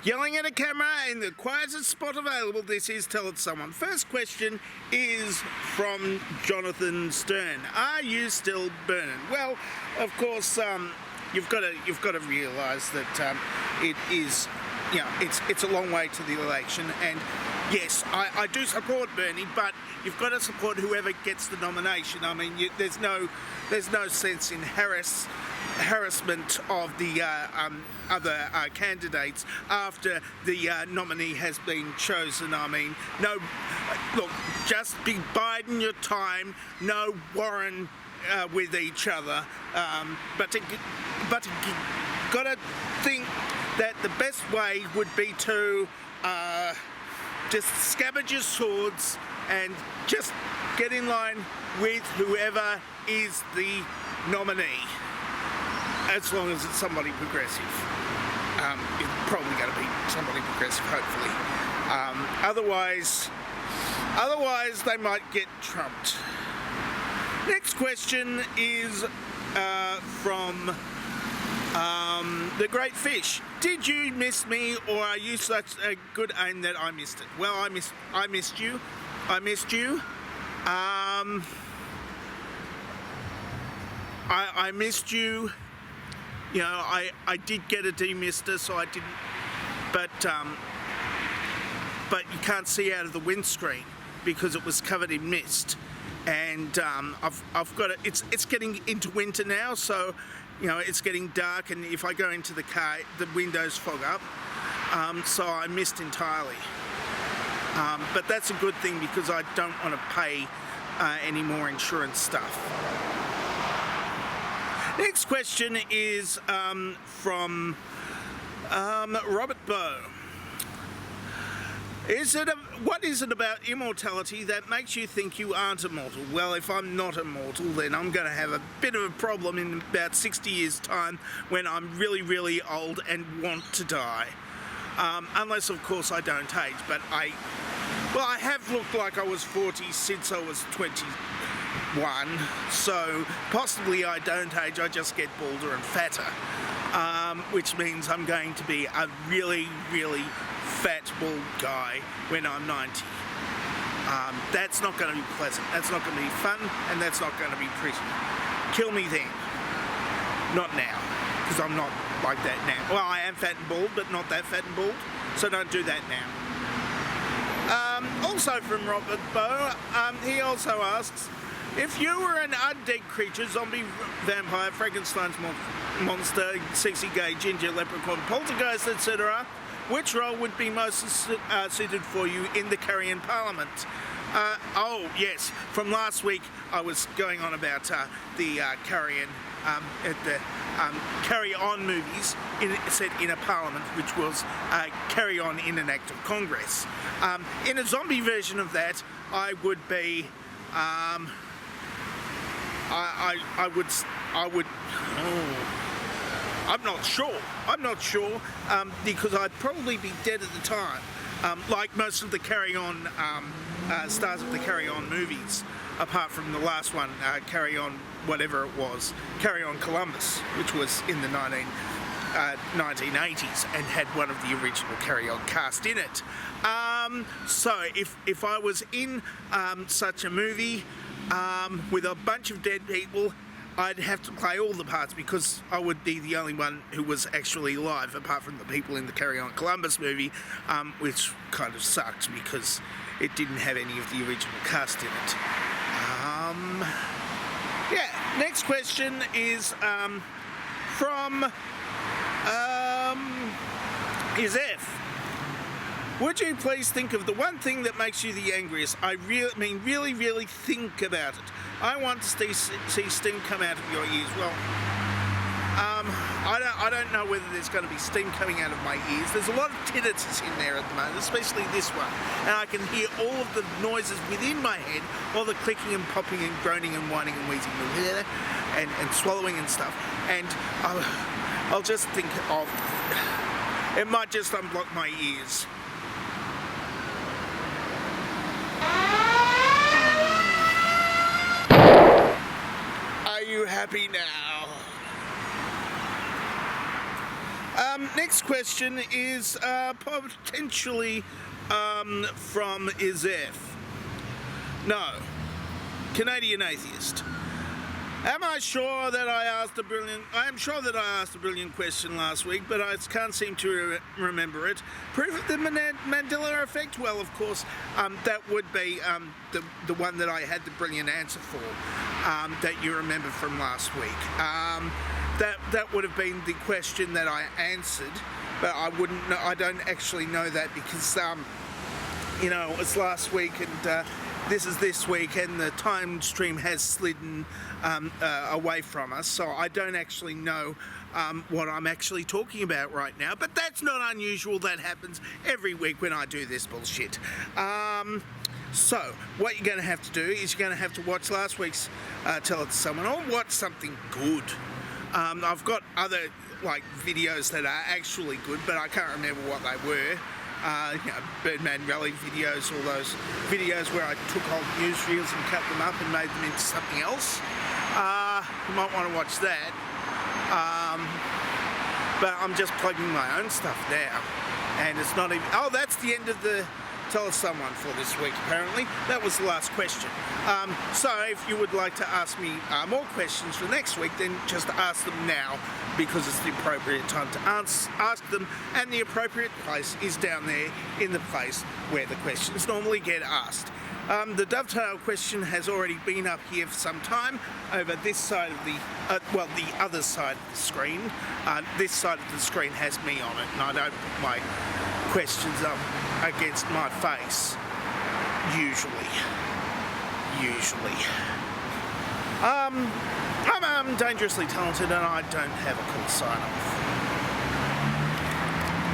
Yelling at a camera in the quietest spot available. This is Tell It Someone. First question is from Jonathan Stern. Are you still burning? Well, of course, you've got to realise that it is, it's a long way to the election, and yes, I do support Bernie, but you've got to support whoever gets the nomination. I mean, there's no sense in harassment of the other candidates after the nominee has been chosen. I mean, no, look, just be biding your time, no Warren with each other, but gotta think that the best way would be to just scabbard your swords and just get in line with whoever is the nominee, as long as it's somebody progressive. It's probably going to be somebody progressive, hopefully. Otherwise they might get trumped. Next question is from The Great Fish. Did you miss me, or are you such a good aim that I missed it? Well, I missed you. I missed you. I missed you. You know, I did get a demister, so I didn't. But you can't see out of the windscreen because it was covered in mist. And I've got it. It's getting into winter now, so it's getting dark. And if I go into the car, the windows fog up. So I missed entirely. But that's a good thing because I don't want to pay any more insurance stuff. Next question is from Robert Bow. What is it about immortality that makes you think you aren't immortal? Well, if I'm not immortal, then I'm going to have a bit of a problem in about 60 years' time when I'm really, really old and want to die. Unless, of course, I don't age. But I have looked like I was 40 since I was 21. So possibly I don't age, I just get balder and fatter. Which means I'm going to be a really, really fat, bald guy when I'm 90. That's not going to be pleasant, that's not going to be fun, and that's not going to be pretty. Kill me then. Not now, because I'm not like that now. Well, I am fat and bald, but not that fat and bald, so don't do that now. Also from Robert Bow, he also asks, if you were an undead creature, zombie, vampire, Frankenstein's monster, sexy gay, ginger, leprechaun, poltergeist, etc., which role would be most suited for you in the Carrion Parliament? Oh, yes. From last week, I was going on about the Carrion Carry On movies set in a parliament, which was Carry On in an Act of Congress. In a zombie version of that, I would be. I would. Oh. I'm not sure, because I'd probably be dead at the time, like most of the Carry On stars of the Carry On movies, apart from the last one, Carry On whatever it was, Carry On Columbus, which was in the 1980s and had one of the original Carry On cast in it. So if I was in such a movie with a bunch of dead people, I'd have to play all the parts because I would be the only one who was actually alive, apart from the people in the Carry On Columbus movie, which kind of sucked because it didn't have any of the original cast in it. Next question is from F. Would you please think of the one thing that makes you the angriest? I really, really think about it. I want to see steam come out of your ears. Well, I don't know whether there's going to be steam coming out of my ears. There's a lot of tinnitus in there at the moment, especially this one. And I can hear all of the noises within my head, all the clicking and popping and groaning and whining and wheezing and swallowing and stuff. And I'll just think of... It might just unblock my ears. Are you happy now? Next question is potentially from Izef. No. Canadian Atheist. Am I sure that I asked a brilliant... I am sure that I asked a brilliant question last week, but I can't seem to remember it. Proof of the Mandela effect? Well, of course, that would be the one that I had the brilliant answer for, that you remember from last week. That would have been the question that I answered, but I wouldn't know, I don't actually know that because, you know, it was last week and this is this week, and the time stream has slidden away from us, so I don't actually know what I'm actually talking about right now, but that's not unusual. That happens every week when I do this bullshit. So what you're going to have to do is you're going to have to watch last week's Tell It to Someone, or watch something good. I've got other like videos that are actually good, but I can't remember what they were. You know, Birdman Rally videos, all those videos where I took old newsreels and cut them up and made them into something else. You might want to watch that. But I'm just plugging my own stuff now, and it's not even... Oh, that's the end of the Tell Us Someone for this week, apparently. That was the last question. So if you would like to ask me more questions for next week, then just ask them now, because it's the appropriate time to ask them, and the appropriate place is down there in the place where the questions normally get asked. The dovetail question has already been up here for some time over this side of the, well, the other side of the screen. This side of the screen has me on it, and I don't put my questions up against my face, usually. I'm dangerously talented, and I don't have a cool sign-off.